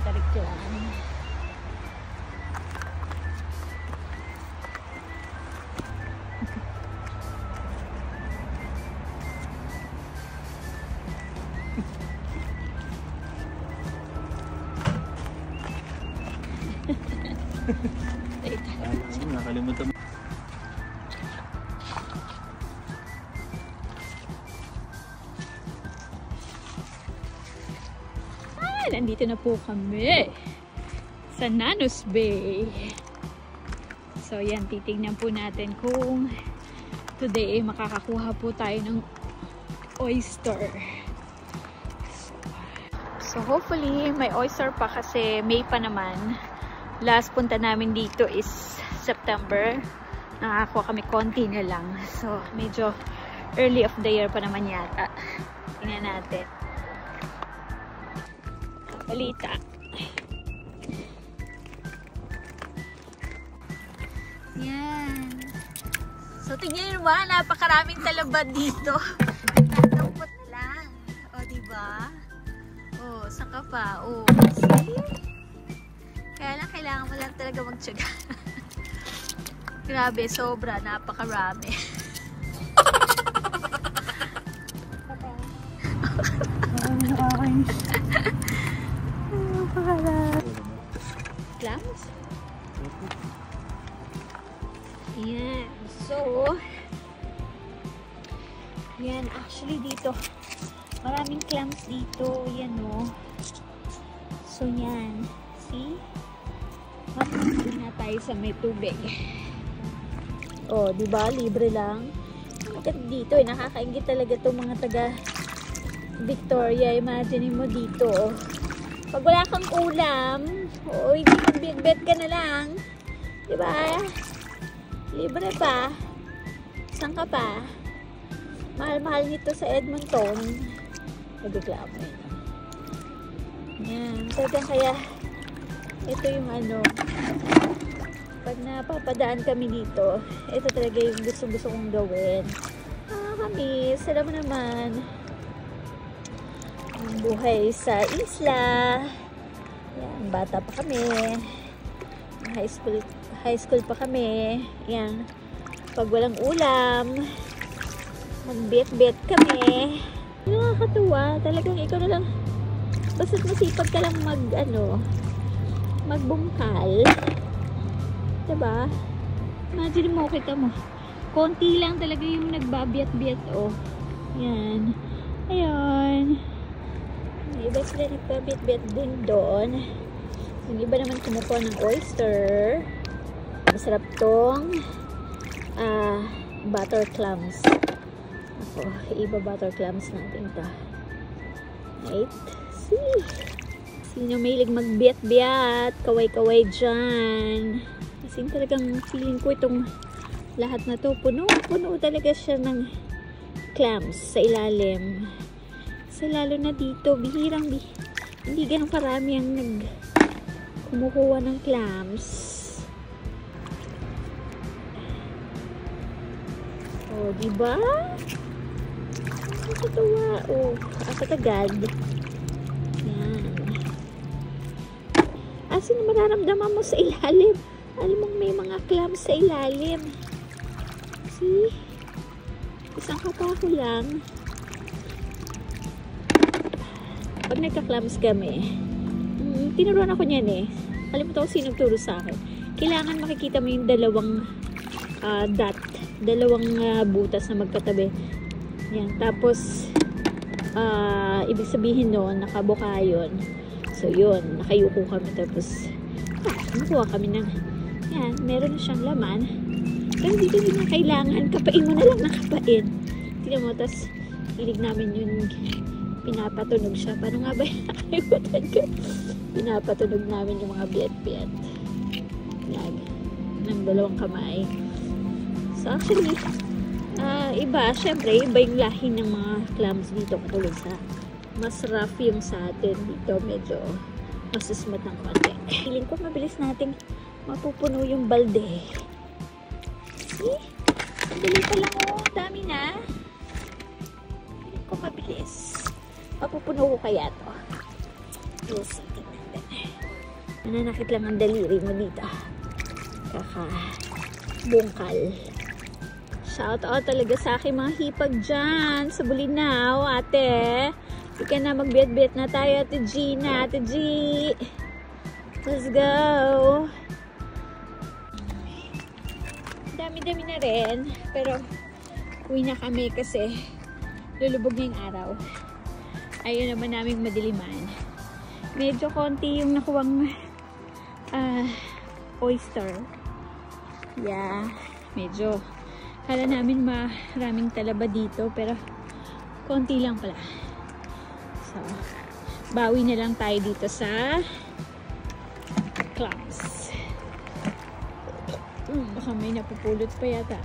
tarik lang. Nakalimutan mo. Nandito na po kami sa Nanos Bay. So yan, titignan po natin kung today makakakuha po tayo ng oyster. So hopefully may oyster pa kasi May pa naman. Last punta namin dito is September. Nakakuha kami konti na lang. So medyo early of the year pa naman yata. Tingnan natin. Balita. Yan. So, tingnan nyo ba? Napakaraming talabad dito. Nagtatampot na lang. O, diba? O, saan ka pa? O, see? Kaya lang, kailangan mo lang talaga magtyaga. Grabe, sobra. Napakarami. Clams? Yan. So, yan. Actually dito, maraming clams dito. Yan o. So, yan. See? Mapapagod na tayo sa may tubig. O, diba? Libre lang. Dito eh. Nakakaingit talaga itong mga taga Victoria. Imagine mo dito. Pag wala kang ulam, o hindi magbitbit ka na lang. Diba? Libre pa. Saan ka pa? Mahal-mahal nito sa Edmonton. Nagreklamo yun. Yan. Talagang kaya, ito yung ano, pag napapadaan kami dito, ito talaga yung gusto-gusto kong gawin. Kami, alam mo naman, ang buhay sa isla. Yan, bata pa kami. High school pa kami. Yan. Pag walang ulam, magbit-bit kami. Nakakatuwa. Talagang ikaw na lang, basta't masipag ka lang magbungkal. Diba? Imagine mo, kita mo. Konti lang talaga yung nagbabiat-biat, oh. Yan. Ayun. Iba sila nagbabiat-biat din doon. Yung iba naman kumukuha ng oyster. Masarap tong butter clams. Ako, iba butter clams natin ito. Right? See? Sino mahilig magbiat-biat? Kaway-kaway dyan. Kasi talagang feeling ko itong lahat na to, puno talaga siya ng clams sa ilalim. Kasi lalo na dito, hindi ganun karami ang kumukuha ng clams. O, diba? Nakakatuwa. O, kakatagad. Yan. Sino mararamdaman mo sa ilalim? Alam mong may mga clams sa ilalim. See? Isang kapako lang. Pag nagka-clams kami, tinuruan ako niyan eh. Kalimutan ko sino nagturo sa akin. Kailangan makikita mo yung dalawang dalawang butas na magkatabi. Yan. Tapos, ibig sabihin noon, nakabuka yun. So, yun. Nakayuko kami. Tapos, nakuha kami ng, yan, meron na siyang laman. Pero dito din na kailangan, kapain mo na lang ng kapain. Tignan mo, tapos, hilig namin yung pinapatunog siya. Paano nga ba yung nakalimutan ko? Pinapatunog namin yung mga biat-biat. Yan. Ng dalawang kamay. So, actually, iba, syempre, iba yung lahi ng mga clams dito katulad sa mas rough yung sa atin dito, medyo masusmat ng konti. Feeling ko mabilis nating mapupuno yung balde. See? Mabilis pa lang, oh, dami na. Feeling ko mabilis. Mapupuno ko kaya to. We'll see, tingnan natin. Nananakit lang ang daliri mo dito. Bungkal. Shout out talaga sa aking mga hipag dyan sa Bulinaw, ate. Hindi ka na magbiat-biat na tayo, ate Gina, ate G. Let's go. Dami-dami na rin. Pero uwi na kami kasi lulubog na yung araw. Ayaw naman naming madiliman. Medyo konti yung nakuwang oyster. Yeah, medyo kala namin maraming talaba dito pero konti lang pala. So, bawi na lang tayo dito sa clams. Baka may napupulot pa yata.